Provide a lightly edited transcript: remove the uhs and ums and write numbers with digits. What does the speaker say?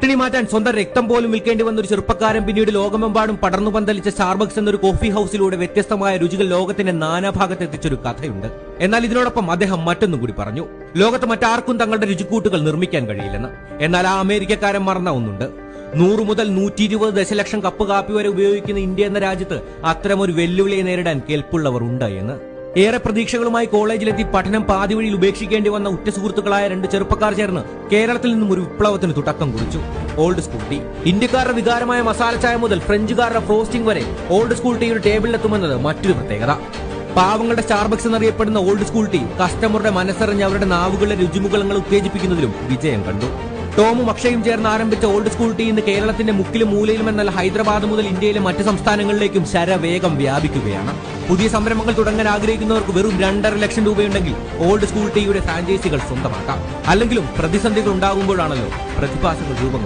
പട്ടിണി മാറ്റാൻ സ്വന്തം രക്തം പോലും വിൽക്കേണ്ടി വന്ന ഒരു ചെറുപ്പക്കാരൻ പിന്നീട് ലോകമെമ്പാടും പടർന്നു പന്തലിച്ച സ്റ്റാർബക്സ് എന്നൊരു കോഫി ഹൌസിലൂടെ വ്യത്യസ്തമായ രുചികൾ ലോകത്തിന്റെ നാനാഭാഗത്ത് എത്തിച്ചൊരു കഥയുണ്ട്. എന്നാൽ ഇതിനോടൊപ്പം അദ്ദേഹം മറ്റൊന്നും കൂടി പറഞ്ഞു. ലോകത്ത് മറ്റാർക്കും തങ്ങളുടെ രുചിക്കൂട്ടുകൾ നിർമ്മിക്കാൻ കഴിയില്ലെന്ന്. എന്നാൽ ആ അമേരിക്കക്കാരൻ മറന്ന ഒന്നുണ്ട്. 100 മുതൽ 120 ദശലക്ഷം കപ്പ് കാപ്പി വരെ ഉപയോഗിക്കുന്ന ഇന്ത്യ എന്ന രാജ്യത്ത് അത്തരമൊരു വെല്ലുവിളിയെ നേരിടാൻ കെൽപ്പുള്ളവർ ഉണ്ട് എന്ന്. ഏറെ പ്രതീക്ഷകളുമായി കോളേജിലെത്തി പഠനം പാതി വഴിയിൽ ഉപേക്ഷിക്കേണ്ടി വന്ന ഉറ്റ സുഹൃത്തുക്കളായ 2 ചെറുപ്പക്കാർ ചേർന്ന് കേരളത്തിൽ നിന്നും ഒരു വിപ്ലവത്തിന് തുടക്കം കുറിച്ചു. Old school tea. ഇന്ത്യക്കാരുടെ വികാരമായ മസാല ചായ മുതൽ ഫ്രഞ്ചുകാരുടെ ഫ്രോസ്റ്റിംഗ് വരെ ഓൾഡ് സ്കൂൾ ടീ ഒരു ടേബിളിലെത്തുമെന്നത് മറ്റൊരു പ്രത്യേകത. പാവങ്ങളുടെ സ്റ്റാർബക്സ് എന്നറിയപ്പെടുന്ന ഓൾഡ് സ്കൂൾ ടീ കസ്റ്റമറുടെ മനസ്സറിഞ്ഞ് അവരുടെ നാവുകളുടെ രുചിമുകളങ്ങൾ ഉത്തേജിപ്പിക്കുന്നതിലും വിജയം കണ്ടു. ടോമും അക്ഷയും ചേർന്ന് ആരംഭിച്ച ഓൾഡ് സ്കൂൾ ടീ ഇന്ന് കേരളത്തിന്റെ മുക്കിലും മൂലയിലും എന്നല്ല ഹൈദരാബാദ് മുതൽ ഇന്ത്യയിലെ മറ്റ് സംസ്ഥാനങ്ങളിലേക്കും ശരവേഗം വ്യാപിക്കുകയാണ്. പുതിയ സംരംഭങ്ങൾ തുടങ്ങാൻ ആഗ്രഹിക്കുന്നവർക്ക് വെറും 2.5 ലക്ഷം രൂപയുണ്ടെങ്കിൽ ഓൾഡ് സ്കൂൾ ടീയുടെ ഫ്രാഞ്ചൈസികൾ സ്വന്തമാക്കാം. അല്ലെങ്കിലും പ്രതിസന്ധികൾ ഉണ്ടാകുമ്പോഴാണല്ലോ പ്രതിഭാസങ്ങൾ രൂപം